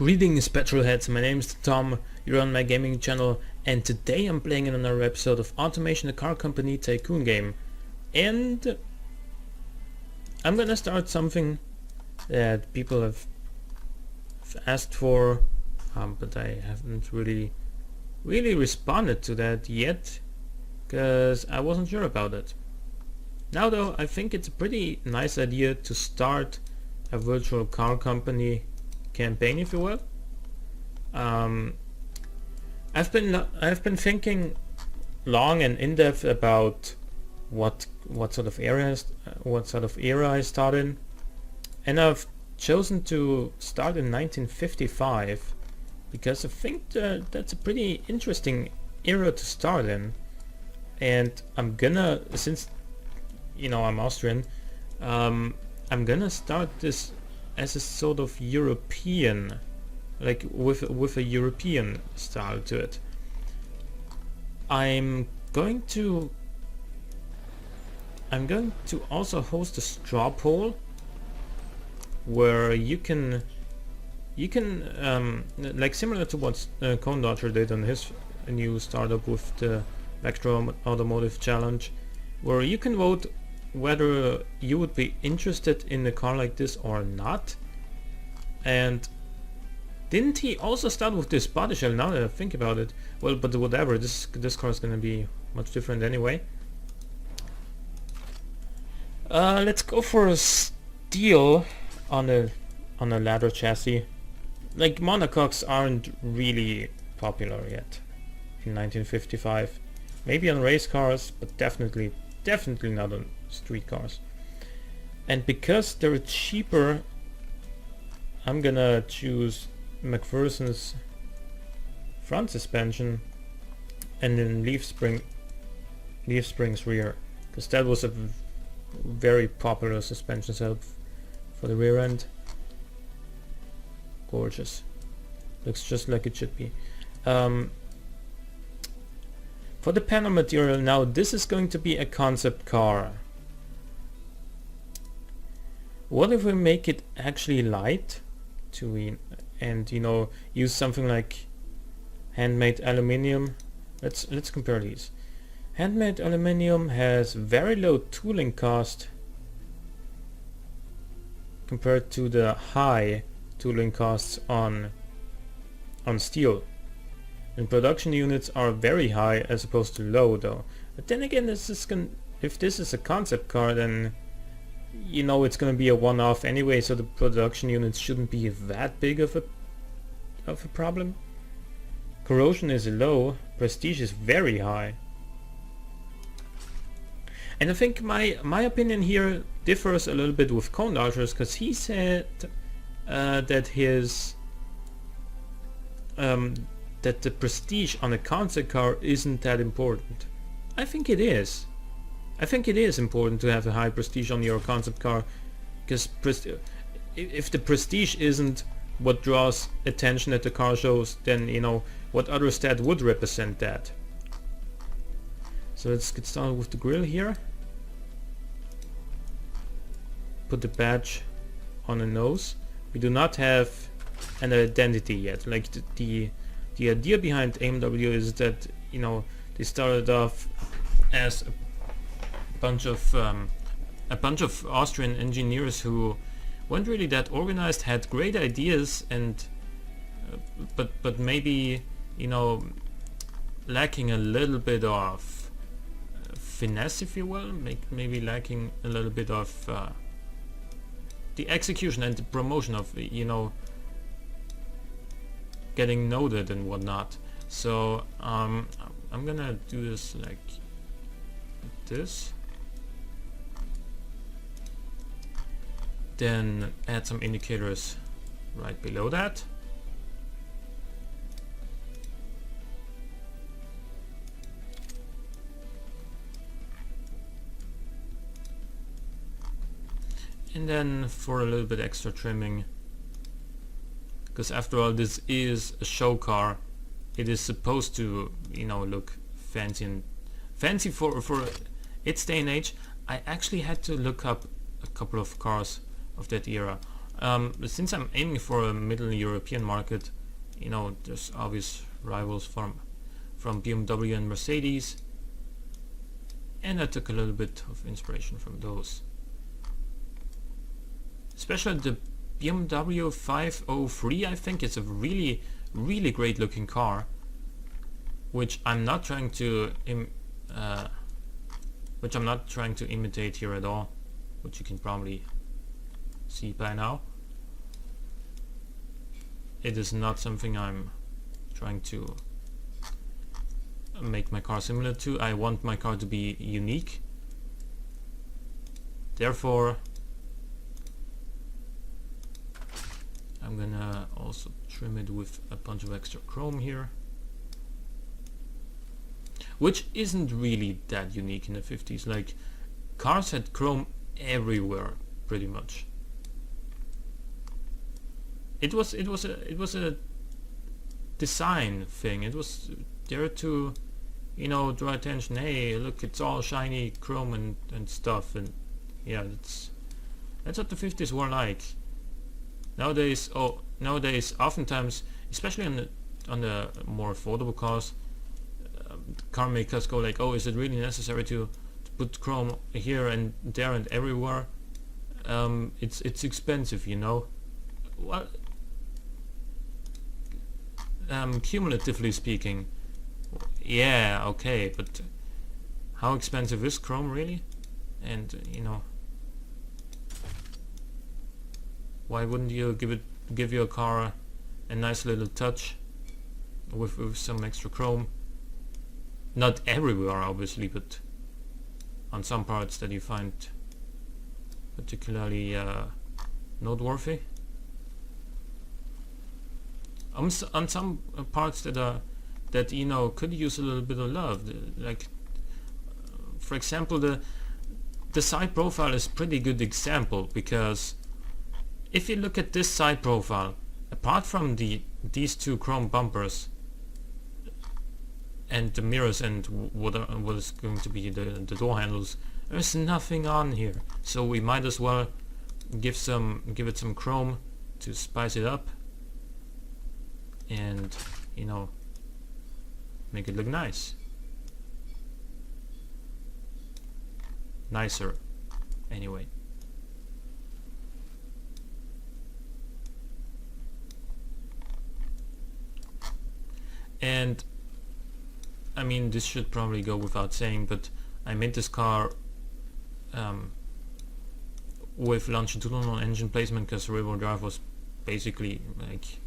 Greetings petrolheads, my name is Tom, you're on my gaming channel, and today I'm playing in another episode of Automation the Car Company Tycoon game. And I'm gonna start something that people have asked for, but I haven't really responded to that yet, because I wasn't sure about it. Now though, I think it's a pretty nice idea to start a virtual car company campaign, if you will. I've been thinking long and in depth about what sort of era I start in, and I've chosen to start in 1955 because I think that's a pretty interesting era to start in, and I'm gonna, since I'm Austrian, I'm gonna start this as a sort of European, like with a European style to it. I'm going to also host a straw poll where you can like similar to what Cone Dodger did on his new startup with the Vector Automotive Challenge, where you can vote whether you would be interested in a car like this or not. And didn't he also start with this body shell, now that I think about it? Well, but whatever, this car is gonna be much different anyway. Let's go for a steel on a ladder chassis. Like, monocoques aren't really popular yet in 1955. Maybe on race cars, but definitely not on street cars. And because they're cheaper, I'm gonna choose McPherson's front suspension and then leaf springs rear, because that was a very popular suspension setup for the rear end. Gorgeous, looks just like it should be. For the panel material, now this is going to be a concept car. What if we make it actually light and use something like handmade aluminium? Let's compare these. Handmade aluminium has very low tooling cost compared to the high tooling costs on steel. And production units are very high as opposed to low though. But then again, if this is a concept car, then it's gonna be a one-off anyway, so the production units shouldn't be that big of a problem. Corrosion is low, prestige is very high. And I think my opinion here differs a little bit with Cone Dodger's, because he said that that the prestige on a concept car isn't that important. I think it is. I think it is important to have a high prestige on your concept car, because if the prestige isn't what draws attention at the car shows, then what other stat would represent that. So let's get started with the grille here. Put the badge on the nose. We do not have an identity yet. Like the idea behind AMW is that they started off as a bunch of Austrian engineers who weren't really that organized, had great ideas, and but maybe lacking a little bit of finesse, if you will, maybe lacking a little bit of the execution and the promotion of getting noted and whatnot. So I'm gonna do this like this, then add some indicators right below that. And then for a little bit extra trimming, because after all this is a show car, it is supposed to look fancy for its day and age. I actually had to look up a couple of cars of that era. Since I'm aiming for a middle European market, you know, there's obvious rivals from BMW and Mercedes, and I took a little bit of inspiration from those. Especially the BMW 503, I think it's a really, really great looking car, which I'm not trying to imitate here at all, which you can probably see by now. It is not something I'm trying to make my car similar to. I want my car to be unique. Therefore, I'm gonna also trim it with a bunch of extra chrome here, which isn't really that unique in the 50s. Like, cars had chrome everywhere pretty much. It was a design thing. It was there to, you know, draw attention. Hey, look, it's all shiny chrome and stuff. And yeah, that's what the 50s were like. Nowadays, oftentimes, especially on the more affordable cars, car makers go like, oh, is it really necessary to put chrome here and there and everywhere? It's expensive, you know. Well, cumulatively speaking, yeah, okay, but how expensive is chrome really? And you know, why wouldn't you give your car a nice little touch with some extra chrome? Not everywhere, obviously, but on some parts that you find particularly noteworthy. On some parts that you know could use a little bit of love, like for example the side profile is a pretty good example, because if you look at this side profile, apart from these two chrome bumpers and the mirrors and what is going to be the door handles, there's nothing on here. So we might as well give it some chrome to spice it up and, you know, make it look nice. Nicer, anyway. And I mean, this should probably go without saying, but I made this car with longitudinal engine placement because rear-wheel drive was basically like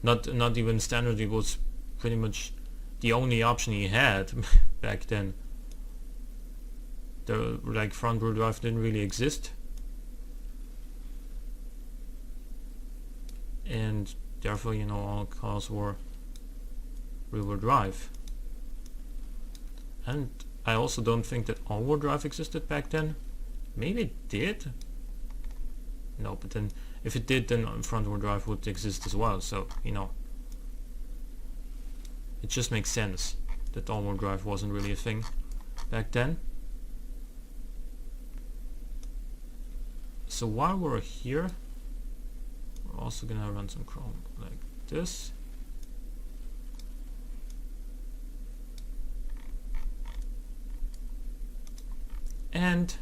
not even standard. It was pretty much the only option he had back then. The like front-wheel drive didn't really exist, and therefore, you know, all cars were rear-wheel drive. And I also don't think that all-wheel drive existed back then. Maybe it did. No, but then if it did, then front-wheel drive would exist as well. So, you know, it just makes sense that all-wheel drive wasn't really a thing back then. So while we're here, we're also gonna run some chrome like this. And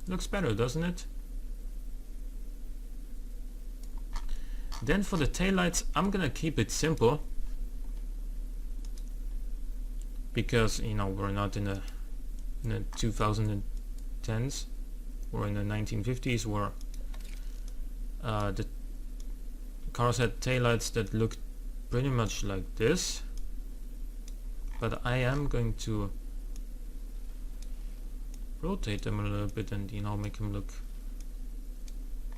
looks better, doesn't it? Then for the taillights, I'm gonna keep it simple, because, you know, we're not in the 2010s. We're in the 1950s, where the cars had taillights that looked pretty much like this. But I am going to rotate them a little bit and, you know, make them look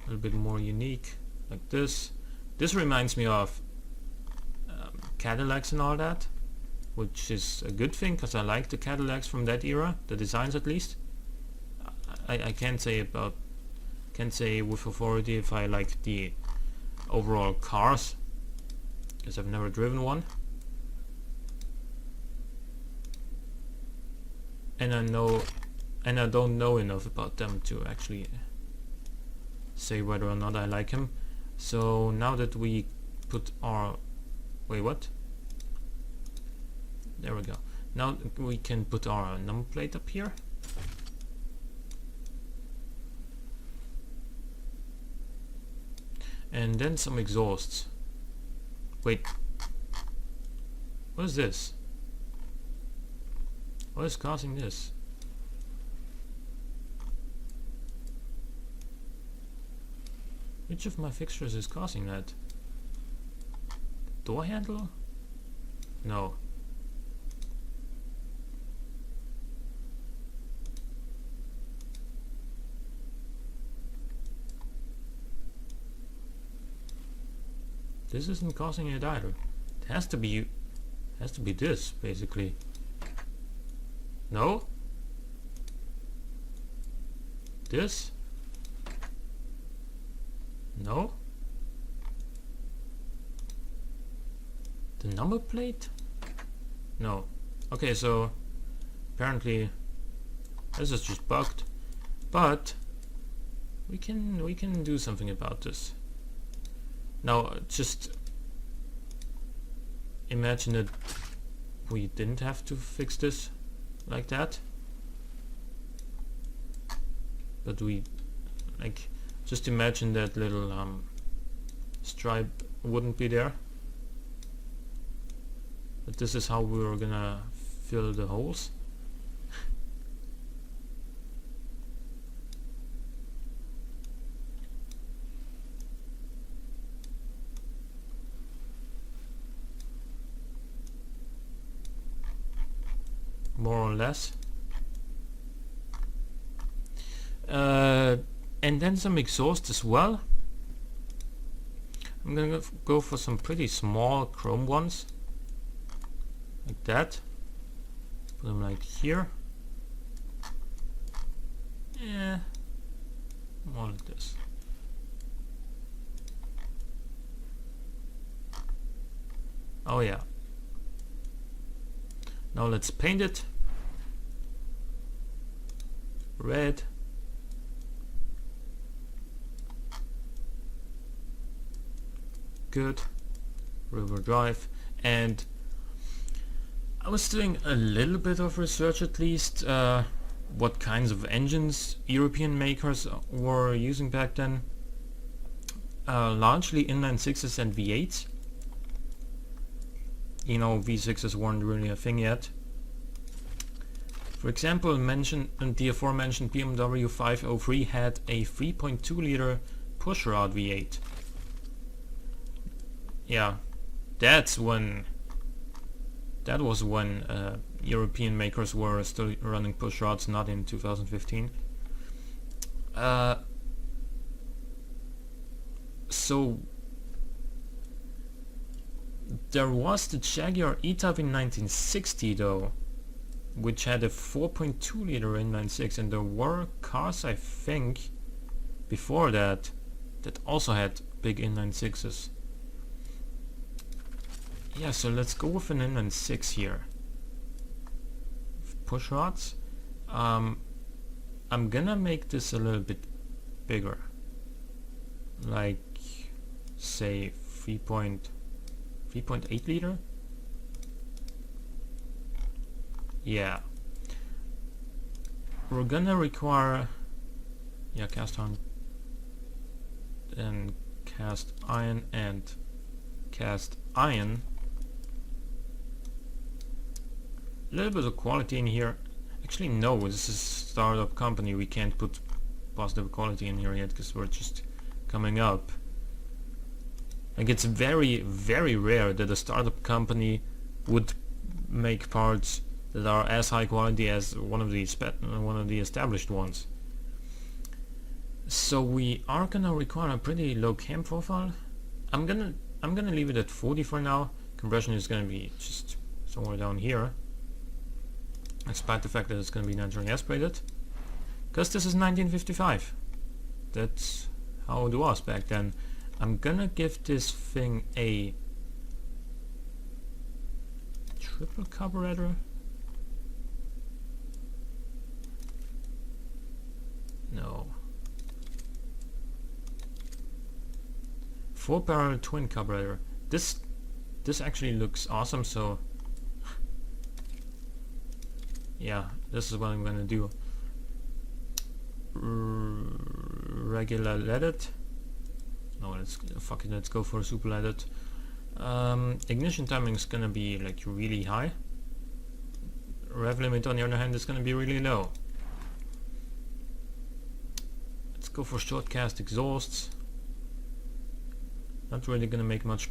a little bit more unique, like this. This reminds me of Cadillacs and all that, which is a good thing, because I like the Cadillacs from that era, the designs at least. I can't say with authority if I like the overall cars, because I've never driven one, and I don't know enough about them to actually say whether or not I like him. So now that we put our... wait, what? There we go. Now we can put our number plate up here. And then some exhausts. Wait. What is this? What is causing this? Which of my fixtures is causing that? Door handle? No. This isn't causing it either. It has to be this, basically. No? This? No? The number plate? No. Okay, so apparently this is just bugged. But we can do something about this. Now just imagine that we didn't have to fix this like that. But we like just imagine that little stripe wouldn't be there. But this is how we were gonna fill the holes. More or less. And then some exhaust as well. I'm gonna go for some pretty small chrome ones. Like that. Put them like here. Yeah. More like this. Oh yeah. Now let's paint it. Red. Good. River Drive. And I was doing a little bit of research, at least what kinds of engines European makers were using back then. Largely inline sixes and V8s. You know, V6s weren't really a thing yet. For example, the aforementioned BMW 503 had a 3.2 liter pushrod V8. Yeah, that was when European makers were still running pushrods, not in 2015. So there was the Jaguar E-Type in 1960 though, which had a 4.2 liter inline six, and there were cars, I think, before that also had big inline sixes. Yeah, so let's go with an inline six here. Push rods. I'm gonna make this a little bit bigger, like say 3.8 liter. Yeah, we're gonna require cast iron and cast iron and cast iron. A little bit of quality in here. Actually no, this is a startup company, we can't put positive quality in here yet because we're just coming up. Like, it's very, very rare that a startup company would make parts that are as high quality as one of the established ones. So we are gonna require a pretty low cam profile. I'm gonna leave it at 40 for now. Compression is gonna be just somewhere down here, despite the fact that it's gonna be naturally aspirated, because this is 1955. That's how it was back then. I'm gonna give this thing a triple carburetor. No. 4 parallel twin carburetor. This actually looks awesome, so yeah, this is what I'm gonna do. Regular leaded. No, let's go for super leaded. Ignition timing is gonna be like really high. Rev limit on the other hand is gonna be really low. Let's go for short cast exhausts. Not really gonna make much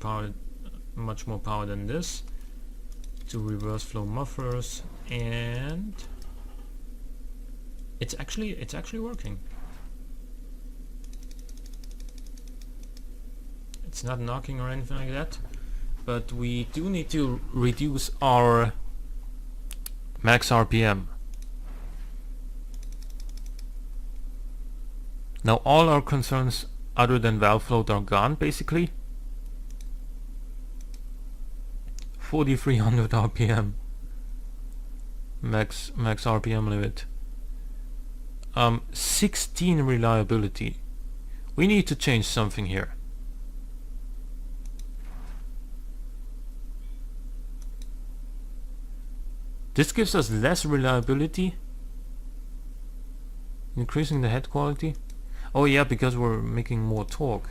more power than this. 2 reverse flow mufflers, and it's actually working. It's not knocking or anything like that, but we do need to reduce our max RPM. Now all our concerns other than valve float are gone basically. 4300 RPM max RPM limit. 16 reliability. We need to change something here. This gives us less reliability, increasing the head quality. Oh yeah, because we're making more torque.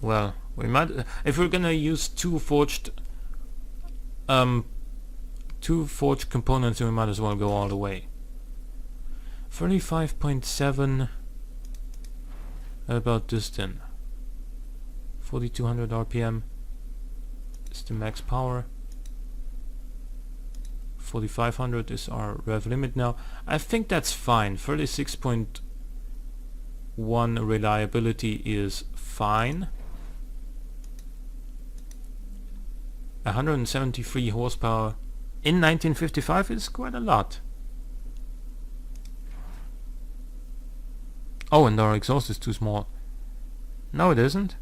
Well, we might, if we're gonna use two forged components, we might as well go all the way. 35.7. How about this then? 4200 RPM is the max power. 4500 is our rev limit now. I think that's fine. 36.1 reliability is fine. 173 horsepower in 1955 is quite a lot. Oh, and our exhaust is too small. No, it isn't.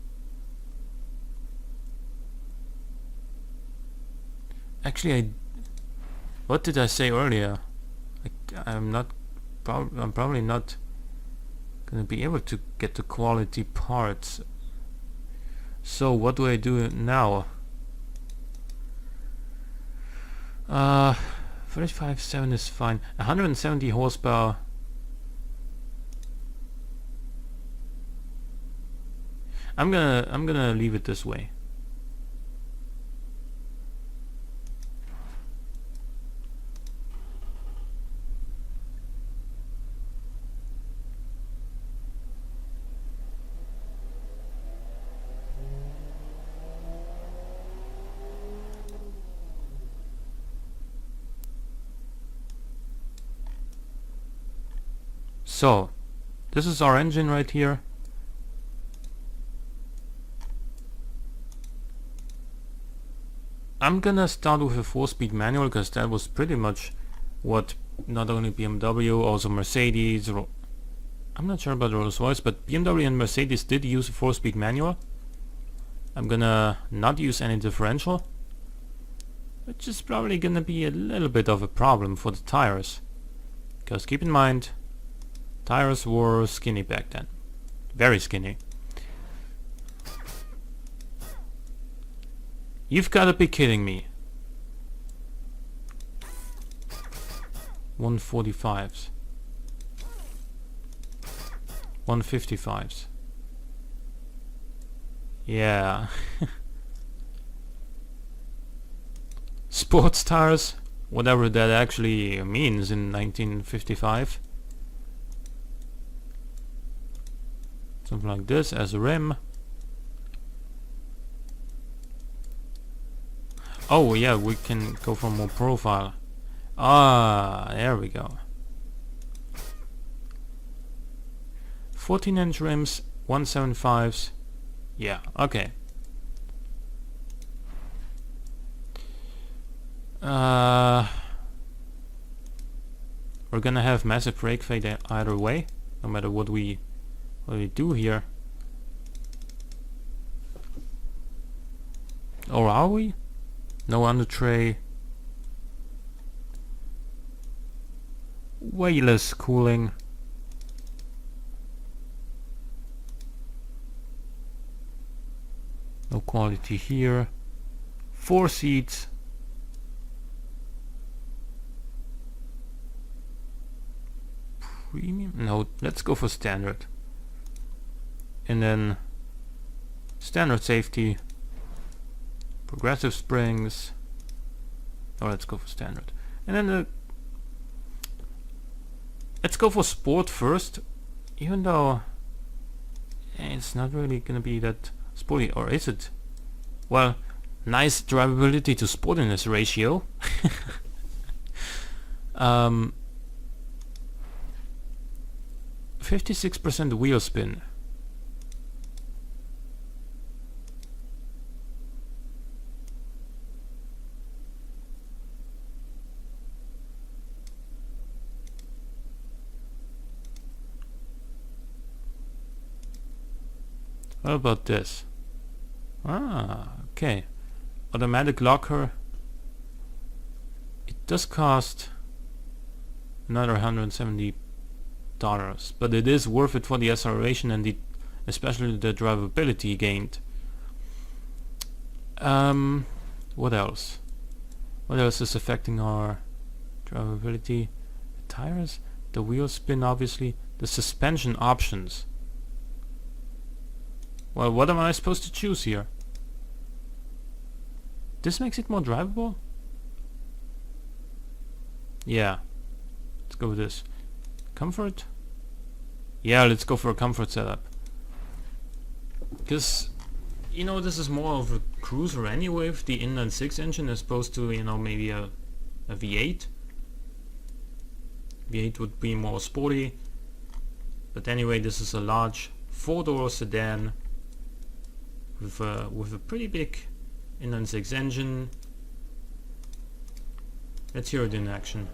Actually, what did I say earlier? I'm probably not gonna be able to get the quality parts. So what do I do now? 35.7 is fine. 170 horsepower. I'm gonna leave it this way. So, this is our engine right here. I'm gonna start with a 4-speed manual because that was pretty much what not only BMW, also Mercedes, I'm not sure about Rolls-Royce, but BMW and Mercedes did use a 4-speed manual. I'm gonna not use any differential, which is probably gonna be a little bit of a problem for the tires, because keep in mind, tires were skinny back then, very skinny. You've got to be kidding me. 145s. 155s. Yeah. Sports tires, whatever that actually means in 1955. Something like this as a rim. Oh yeah, we can go for more profile. Ah, there we go. 14-inch rims, 175s. Yeah, okay. We're gonna have massive brake fade either way, no matter what we do here. Or are we? No under tray. way less cooling. No quality here. 4 seats. Premium? No, let's go for standard. And then standard safety. Progressive springs. Oh, let's go for standard. And then let's go for sport first. Even though it's not really gonna be that sporty, or is it? Well, nice drivability to sportiness ratio. 56% wheel spin. What about this? Okay. Automatic locker. It does cost another $170, but it is worth it for the acceleration and especially the drivability gained. What else? What else is affecting our drivability? The tires, the wheel spin, obviously, the suspension options. Well, what am I supposed to choose here? This makes it more drivable? Yeah. Let's go with this. Comfort? Yeah, let's go for a comfort setup. Because, you know, this is more of a cruiser anyway with the inline 6 engine as opposed to, you know, maybe a V8. V8 would be more sporty. But anyway, this is a large 4-door sedan with a pretty big inline 6 engine. Let's hear it in action.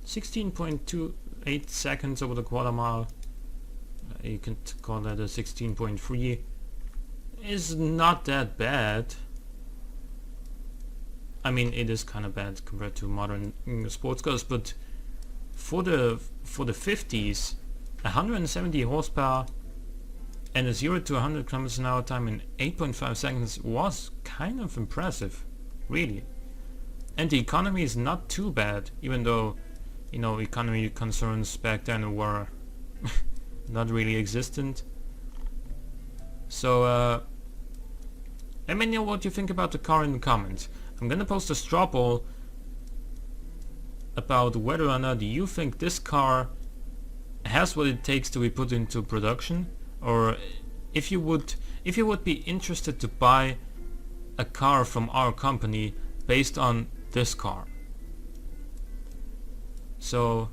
.28 seconds over the quarter mile. You can call that a 16.3. Is not that bad. I mean, it is kind of bad compared to modern sports cars, but for the 50s, 170 horsepower and a 0 to 100 kilometers an hour time in 8.5 seconds was kind of impressive, really. And the economy is not too bad, even though, you know, economy concerns back then were not really existent. So let me know what you think about the car in the comments. I'm gonna post a straw poll about whether or not you think this car has what it takes to be put into production, or if you would be interested to buy a car from our company based on this car. So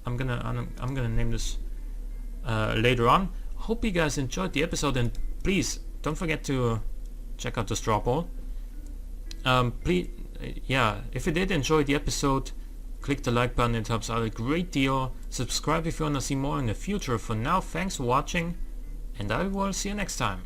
I'm gonna name this later on. Hope you guys enjoyed the episode, and please don't forget to check out the straw poll. Please, if you did enjoy the episode, click the like button, it helps out a great deal. Subscribe if you wanna see more in the future. For now, thanks for watching, and I will see you next time.